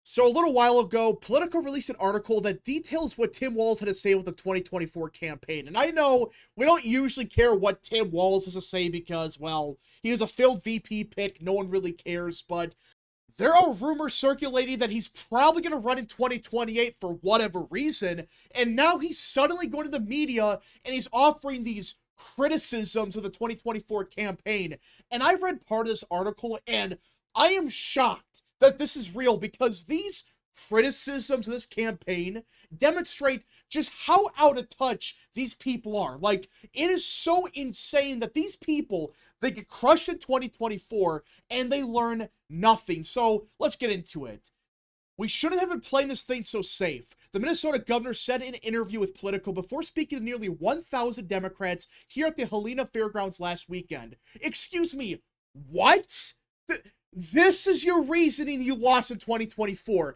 So a little while ago, Politico released an article that details what Tim Walz had to say with the 2024 campaign. And I know we don't usually care what Tim Walz has to say because, well, he was a failed VP pick. No one really cares. But there are rumors circulating that he's probably going to run in 2028 for whatever reason. And now he's suddenly going to the media and he's offering these criticisms of the 2024 campaign. And I read part of this article and I am shocked that this is real because these criticisms of this campaign demonstrate just how out of touch these people are. Like, it is so insane that these people, they get crushed in 2024 and they learn nothing. So let's get into it. We shouldn't have been playing this thing so safe. The Minnesota governor said in an interview with Politico before speaking to nearly 1,000 Democrats here at the Helena Fairgrounds last weekend. Excuse me, what? This is your reasoning you lost in 2024.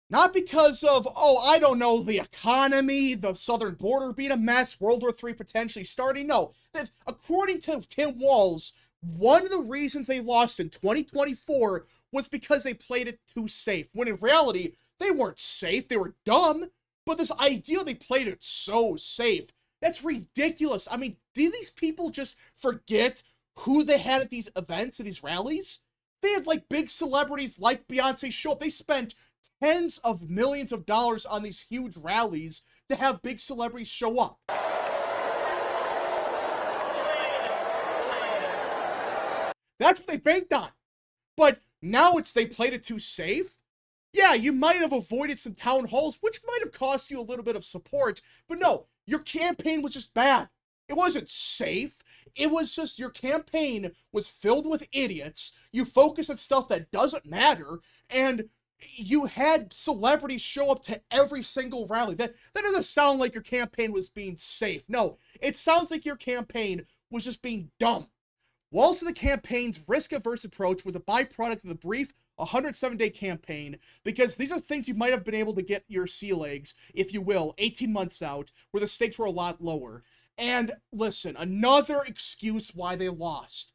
Not because of, oh, I don't know, the economy, the southern border being a mess, World War III potentially starting. No, that according to Tim Walz, one of the reasons they lost in 2024 was because they played it too safe. When in reality, they weren't safe, they were dumb. But this idea they played it so safe, that's ridiculous. I mean, do these people just forget who they had at these events, at these rallies? They had like big celebrities like Beyonce show up. They spent tens of millions of dollars on these huge rallies to have big celebrities show up. That's what they banked on. But now it's they played it too safe. Yeah, you might have avoided some town halls, which might have cost you a little bit of support. But no, your campaign was just bad. It wasn't safe. It was just your campaign was filled with idiots. You focused on stuff that doesn't matter, and you had celebrities show up to every single rally. That doesn't sound like your campaign was being safe. No, it sounds like your campaign was just being dumb. Walz said the campaign's risk-averse approach was a byproduct of the brief 107-day campaign, because these are things you might have been able to get your sea legs, if you will, 18 months out, where the stakes were a lot lower. And listen, another excuse why they lost.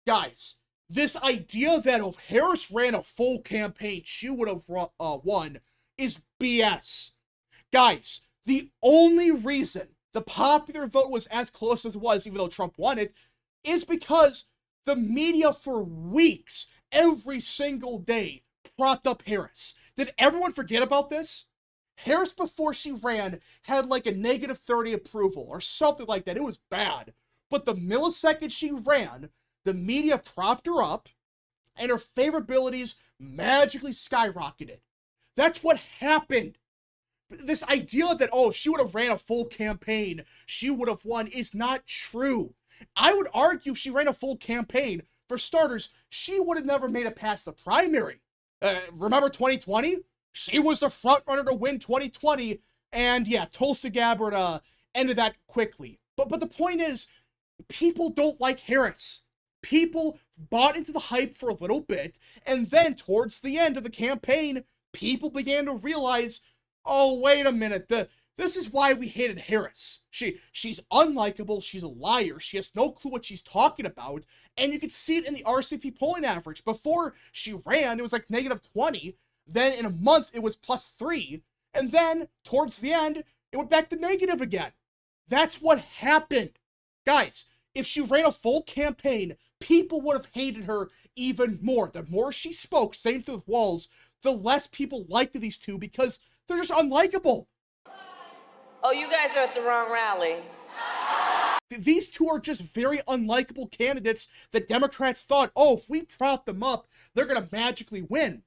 Guys, this idea that if Harris ran a full campaign, she would have won is BS. Guys, the only reason the popular vote was as close as it was, even though Trump won it, is because the media for weeks, every single day, propped up Harris. Did everyone forget about this? Harris, before she ran, had like a negative 30 approval or something like that. It was bad. But the millisecond she ran, the media propped her up and her favorabilities magically skyrocketed. That's what happened. This idea that, oh, if she would have ran a full campaign, she would have won is not true. I would argue if she ran a full campaign, for starters, she would have never made it past the primary. Remember 2020? She was the front runner to win 2020, and yeah, Tulsi Gabbard ended that quickly. But the point is, people don't like Harris. People bought into the hype for a little bit, and then towards the end of the campaign, people began to realize, oh, wait a minute, this is why we hated Harris. She's unlikable, she's a liar, she has no clue what she's talking about, and you could see it in the RCP polling average. Before she ran, it was like negative 20, then in a month it was plus 3, and then towards the end, it went back to negative again. That's what happened. Guys, if she ran a full campaign, people would have hated her even more. The more she spoke, same thing with Walz, the less people liked these two because they're just unlikable. Oh, you guys are at the wrong rally. These two are just very unlikable candidates that Democrats thought, oh, if we prop them up, they're going to magically win.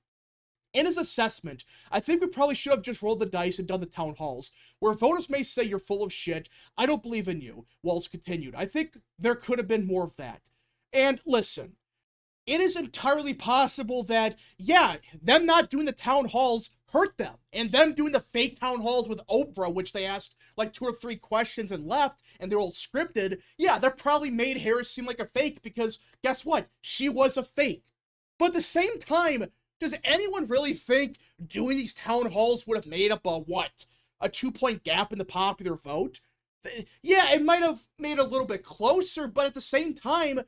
In his assessment, I think we probably should have just rolled the dice and done the town halls. Where voters may say you're full of shit, I don't believe in you, Walz continued. I think there could have been more of that. And listen, it is entirely possible that, yeah, them not doing the town halls hurt them. And them doing the fake town halls with Oprah, which they asked like 2 or 3 questions and left, and they're all scripted, yeah, that probably made Harris seem like a fake because guess what? She was a fake. But at the same time, does anyone really think doing these town halls would have made up a 2-point gap in the popular vote? Yeah, it might have made it a little bit closer, but at the same time,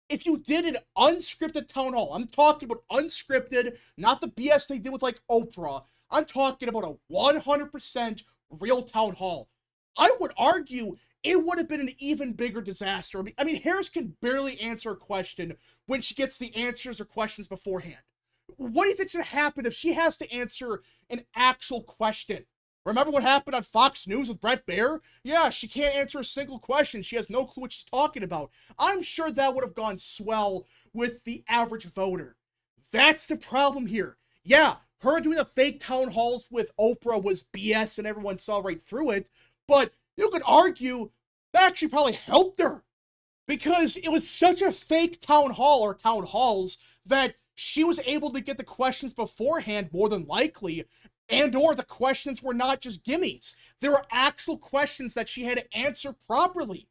if you did an unscripted town hall, I'm talking about unscripted, not the BS they did with like Oprah. I'm talking about a 100% real town hall. I would argue it would have been an even bigger disaster. I mean, Harris can barely answer a question when she gets the answers or questions beforehand. What do you think's gonna happen if she has to answer an actual question? Remember what happened on Fox News with Bret Baier? Yeah, she can't answer a single question. She has no clue what she's talking about. I'm sure that would have gone swell with the average voter. That's the problem here. Yeah, her doing the fake town halls with Oprah was BS and everyone saw right through it, but you could argue that actually probably helped her because it was such a fake town hall or town halls that she was able to get the questions beforehand more than likely, and or the questions were not just gimmies. There were actual questions that she had to answer properly.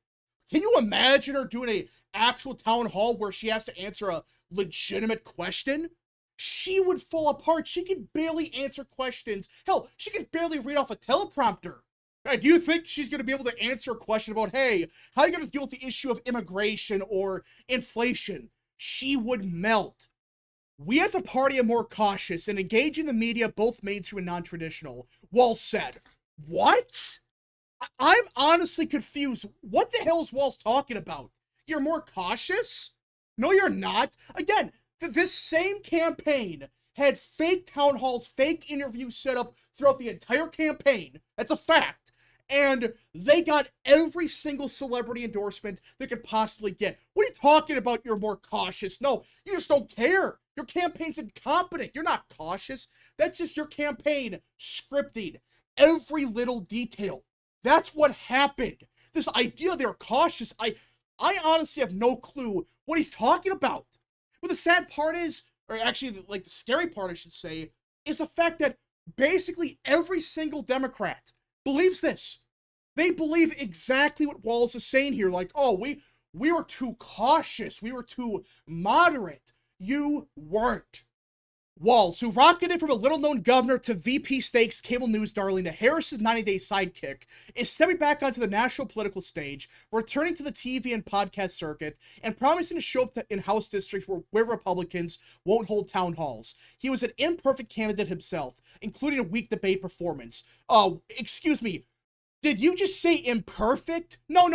Can you imagine her doing an actual town hall where she has to answer a legitimate question? She would fall apart. She could barely answer questions. Hell, she could barely read off a teleprompter. Do you think she's going to be able to answer a question about, hey, how are you going to deal with the issue of immigration or inflation? She would melt. We as a party are more cautious and engage in the media, both mainstream and non-traditional. Walz said. What? I'm honestly confused. What the hell is Walz talking about? You're more cautious? No, you're not. Again, this same campaign had fake town halls, fake interviews set up throughout the entire campaign. That's a fact. And they got every single celebrity endorsement they could possibly get. What are you talking about? You're more cautious. No, you just don't care. Your campaign's incompetent. You're not cautious. That's just your campaign scripting every little detail. That's what happened. This idea they're cautious, I honestly have no clue what he's talking about. But the sad part is, or actually like the scary part I should say, is the fact that basically every single Democrat believes this. They believe exactly what Walz is saying here. Like, oh, we were too cautious. We were too moderate. You weren't. Walz, who rocketed from a little-known governor to VP stakes cable news darling to Harris's 90-day sidekick, is stepping back onto the national political stage, returning to the TV and podcast circuit, and promising to show up in House districts where Republicans won't hold town halls. He was an imperfect candidate himself, including a weak debate performance. Oh, excuse me. Did you just say imperfect? No.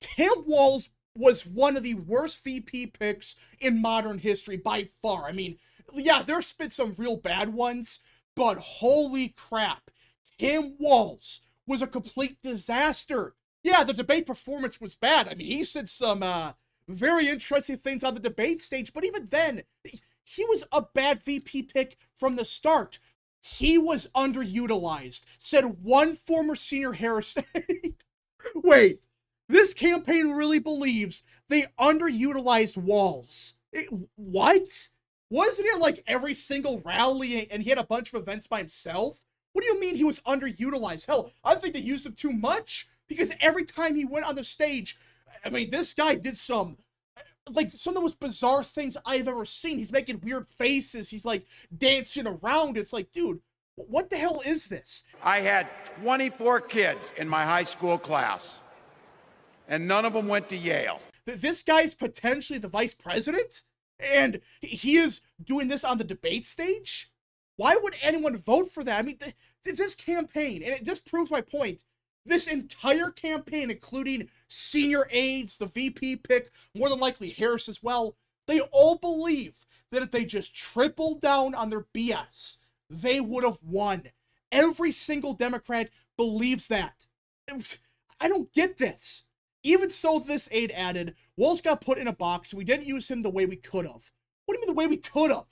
Tim Walz was one of the worst VP picks in modern history by far. I mean, yeah, there's been some real bad ones, but holy crap, Tim Walz was a complete disaster. Yeah, the debate performance was bad. I mean, he said some very interesting things on the debate stage, but even then, he was a bad VP pick from the start. He was underutilized, said one former senior Harris. Wait, this campaign really believes they underutilized Walz. What? Wasn't it like every single rally and he had a bunch of events by himself? What do you mean he was underutilized? Hell, I think they used him too much because every time he went on the stage, I mean, this guy did some of the most bizarre things I've ever seen. He's making weird faces. He's like dancing around. It's like, dude, what the hell is this? I had 24 kids in my high school class, and none of them went to Yale. This guy's potentially the vice president? And he is doing this on the debate stage? Why would anyone vote for that? I mean, this campaign, and it just proves my point, this entire campaign, including senior aides, the VP pick, more than likely Harris as well, they all believe that if they just tripled down on their BS, they would have won. Every single Democrat believes that. I don't get this. Even so, this aide added, Walz got put in a box, so we didn't use him the way we could have. What do you mean the way we could have?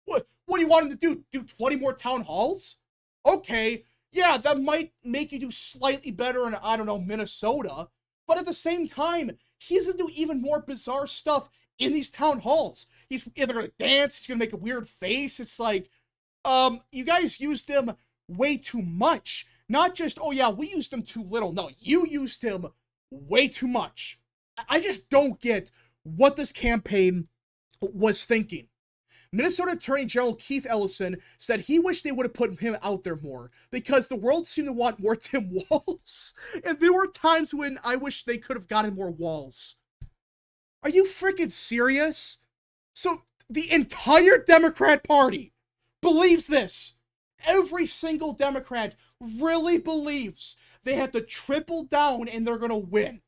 What do you want him to do? Do 20 more town halls? Okay, yeah, that might make you do slightly better in, I don't know, Minnesota. But at the same time, he's going to do even more bizarre stuff in these town halls. He's either going to dance, he's going to make a weird face. It's like, you guys used him way too much. Not just, oh yeah, we used him too little. No, you used him way too much. I just don't get what this campaign was thinking. Minnesota Attorney General Keith Ellison said he wished they would have put him out there more because the world seemed to want more Tim Walz. And there were times when I wish they could have gotten more Walz. Are you freaking serious? So the entire Democrat Party believes this. Every single Democrat really believes they have to triple down and they're gonna win.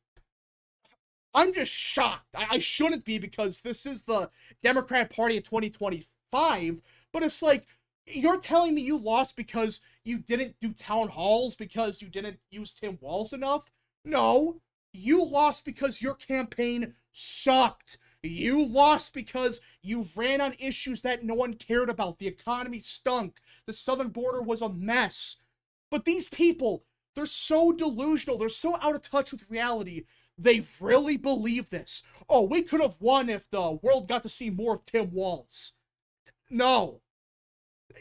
I'm just shocked. I shouldn't be, because this is the Democrat Party of 2025, but it's like, you're telling me you lost because you didn't do town halls, because you didn't use Tim Walz enough? No. You lost because your campaign sucked. You lost because you ran on issues that no one cared about. The economy stunk. The southern border was a mess. But these people, they're so delusional. They're so out of touch with reality. They really believe this. Oh, we could have won if the world got to see more of Tim Walz. No.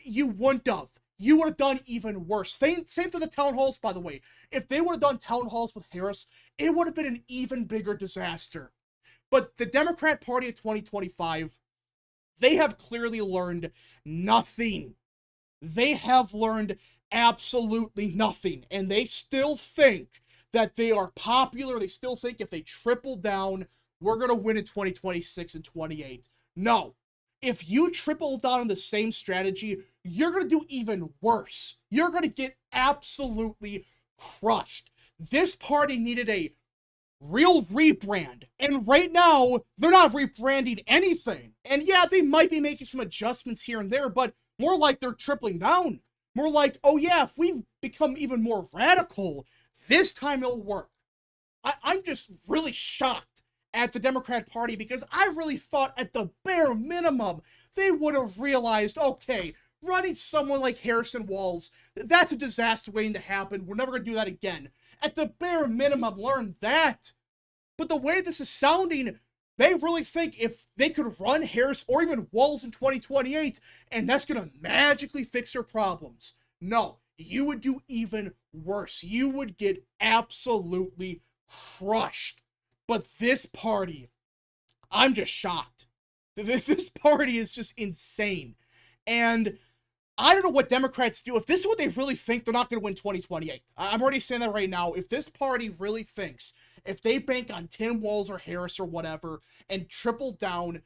You wouldn't have. You would have done even worse. Same for the town halls, by the way. If they would have done town halls with Harris, it would have been an even bigger disaster. But the Democrat Party of 2025, they have clearly learned nothing. They have learned absolutely nothing. And they still think that they are popular. They still think if they triple down, we're going to win in 2026 and 28. No. If you triple down on the same strategy, you're going to do even worse. You're going to get absolutely crushed. This party needed a real rebrand. And right now, they're not rebranding anything. And yeah, they might be making some adjustments here and there, but more like they're tripling down. More like, oh yeah, if we become even more radical, this time it'll work. I'm just really shocked at the Democrat Party, because I really thought at the bare minimum they would have realized, okay, running someone like Harrison Walz, that's a disaster waiting to happen. We're never going to do that again. At the bare minimum, learn that. But the way this is sounding, they really think if they could run Harris or even Walz in 2028, and that's going to magically fix their problems. No, you would do even worse. You would get absolutely crushed. But this party, I'm just shocked. This party is just insane. And I don't know what Democrats do. If this is what they really think, they're not going to win 2028. I'm already saying that right now. If this party really thinks, if they bank on Tim Walz or Harris or whatever and triple down,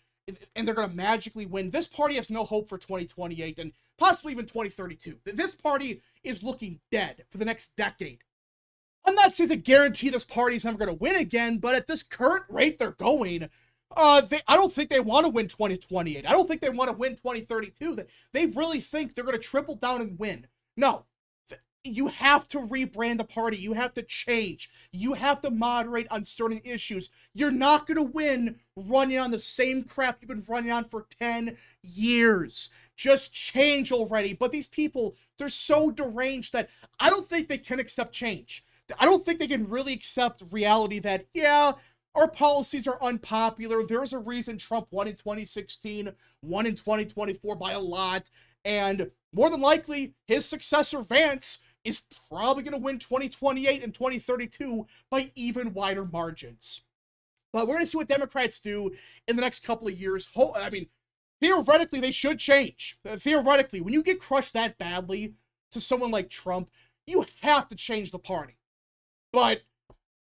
and they're going to magically win, this party has no hope for 2028 and possibly even 2032. This party is looking dead for the next decade. I'm not saying to guarantee this party's never going to win again, but at this current rate they're going, I don't think they want to win 2028. I don't think they want to win 2032. They really think they're going to triple down and win. No. You have to rebrand the party. You have to change. You have to moderate on certain issues. You're not going to win running on the same crap you've been running on for 10 years. Just change already. But these people, they're so deranged that I don't think they can accept change. I don't think they can really accept reality that, yeah, our policies are unpopular. There's a reason Trump won in 2016, won in 2024 by a lot, and more than likely, his successor, Vance, is probably going to win 2028 and 2032 by even wider margins. But we're going to see what Democrats do in the next couple of years. I mean, theoretically, they should change. Theoretically, when you get crushed that badly to someone like Trump, you have to change the party. But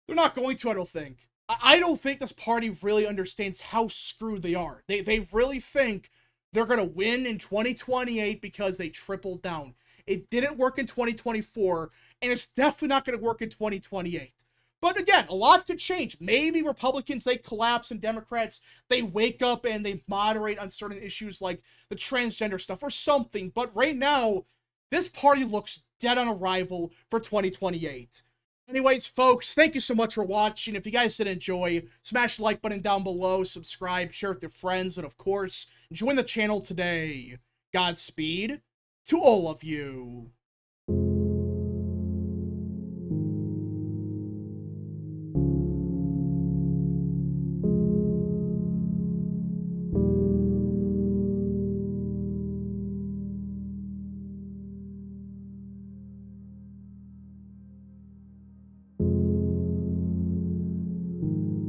they're not going to, I don't think. I don't think this party really understands how screwed they are. They really think they're going to win in 2028 because they tripled down. It didn't work in 2024, and it's definitely not going to work in 2028. But again, a lot could change. Maybe Republicans, they collapse, and Democrats, they wake up and they moderate on certain issues like the transgender stuff or something. But right now, this party looks dead on arrival for 2028. Anyways, folks, thank you so much for watching. If you guys did enjoy, smash the like button down below, subscribe, share with your friends, and of course, join the channel today. Godspeed to all of you.